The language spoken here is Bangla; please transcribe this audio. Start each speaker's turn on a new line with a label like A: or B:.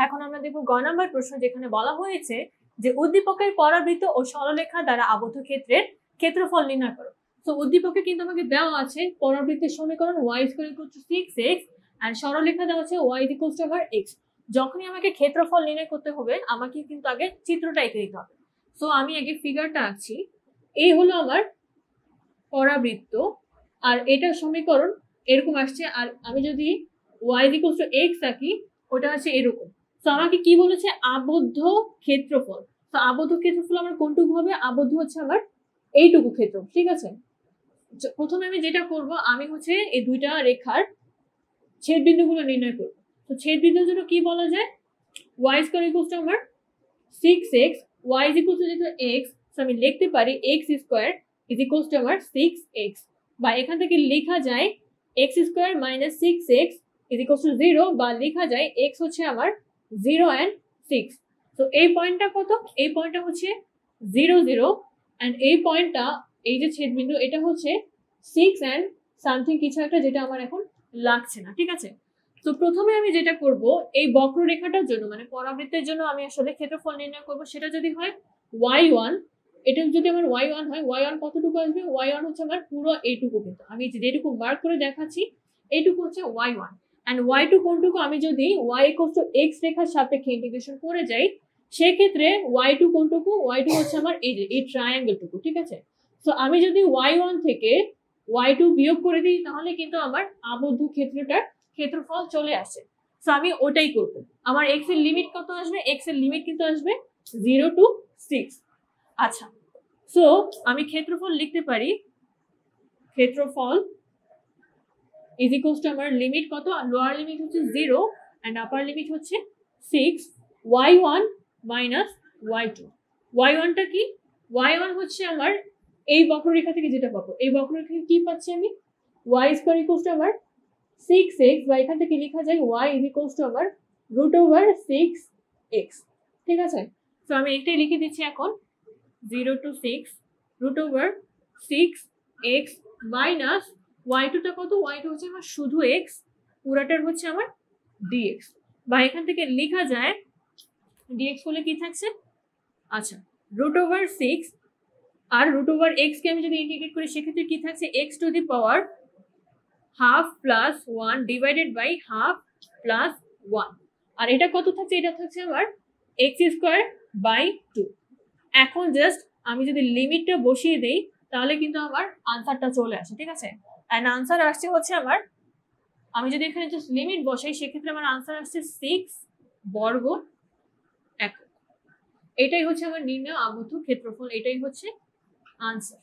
A: এখন আমরা দেখব গ নাম্বার প্রশ্ন, যেখানে বলা হয়েছে যে উদ্দীপকের পরাবৃত্ত ও সরলরেখা দ্বারা আবদ্ধ ক্ষেত্রের ক্ষেত্রফল নির্ণয় করো। তো উদ্দীপকে কিন্তু আমাকে দেওয়া আছে পরাবৃত্তের সমীকরণ y = 6x আর সরলরেখা দেওয়া আছে y = x। যখনই আমাকে ক্ষেত্রফল নির্ণয় করতে হবে আমাকে কিন্তু আগে চিত্রটা এঁকে দিতে হবে। সো আমি আগে ফিগারটা আঁকছি। এই হলো আমার পরাবৃত্ত আর এটার সমীকরণ এরকম আসছে, আর আমি যদি y = x আঁকি ওটা হচ্ছে এরকম। তো আমাকে কি বলেছে, আবদ্ধ ক্ষেত্রফল। তো আবদ্ধ ক্ষেত্রফল আমার কোনটুকু হবে, আবদ্ধ হচ্ছে আমার এইটুকু ক্ষেত্র, ঠিক আছে। প্রথমে আমি যেটা করব, আমি হচ্ছে এই দুইটা রেখার ছেদ বিন্দুগুলো নির্ণয় করব। তো ছেদ বিন্দুর জন্য কি বলা যায়, y = আমার 6x, y = x, সো আমি লিখতে পারি x² = আমার 6x, বা এখান থেকে লেখা যায় x² - 6x = 0, বা লেখা যায় x হচ্ছে আমার 0 and 6। তো এই পয়েন্টটা কত, এই পয়েন্টটা হচ্ছে 0 0, এন্ড এই পয়েন্টটা, এই যে ছেদবিন্দু, এটা হচ্ছে 6 and সামথিং কিছু একটা, যেটা আমার এখন লাগছে না, ঠিক আছে। তো প্রথমে আমি যেটা করব, এই বক্ররেখাটার জন্য মানে পরাবৃত্তের জন্য আমি আসলে ক্ষেত্রফল নির্ণয় করব। সেটা যদি হয় y1, এটা যদি আমার y1 হয়, y1 কতটুকু আসবে, y1 হচ্ছে আমার পুরো এইটুকু, কিন্তু আমি যেটুকু মার্ক করে দেখাচ্ছি এইটুকু হচ্ছে y1, এন্ড y2 কোনটুকু, আমি যদি y = x রেখার সাপেক্ষে ইন্টিগ্রেশন করে যাই সেক্ষেত্রে y2 কোনটুকু, y2 হচ্ছে আমার এই যে এই ট্রায়াঙ্গেলটুকু, ঠিক আছে। তো আমি যদি y1 থেকে y2 বিয়োগ করে দিই তাহলে কিন্তু আমার আবদ্ধ ক্ষেত্রটার ক্ষেত্রফল চলে আসে। সো আমি ওটাই করব। আমার x এর লিমিট কত আসবে, x এর লিমিট কিন্তু আসবে 0 to 6। আচ্ছা, সো আমি ক্ষেত্রফল লিখতে পারি, ক্ষেত্রফল = আমার লিমিট কত, লোয়ার লিমিট হচ্ছে 0 এন্ড আপার লিমিট হচ্ছে 6, y1 - y2। y1 টা কি, y1 হচ্ছে আমার এই বক্ররেখা থেকে যেটা পাবো, এই বক্ররেখা থেকে কি পাচ্ছি আমি, y² = আমার 6x, বা এখান থেকে লেখা যায় y = আমার √6x, ঠিক আছে। তো আমি এটাই লিখে দিচ্ছি এখন, 0 to 6 √6x মাইনাস y2 টা কত, y2 হচ্ছে আমার শুধু x, পুরাটার হচ্ছে আমার dx, বা এখান থেকে লেখা যায় dx হলে কি থাকছে, আচ্ছা √6, আর √x কে আমি যদি ইন্টিগ্রেট করি সেক্ষেত্রে কি থাকছে, x⁻½ + 1 ডিভাইডেড বাই ½ + 1, আর এটা কত থাকছে, এটা থাকছে আমার x²/2। এখন জাস্ট আমি যদি লিমিটটা বসিয়ে দেই তাহলে কিন্তু আমার আনসারটা চলে আসে, ঠিক আছে। এন্ড আনসার আসছে হচ্ছে আমার, আমি যদি এখানে জাস্ট লিমিট বসাই সেক্ষেত্রে আমার আনসার আসছে 6 বর্গ একক। এটাই হচ্ছে আমার নির্ণয় আবদ্ধ ক্ষেত্রফল, এটাই হচ্ছে আনসার।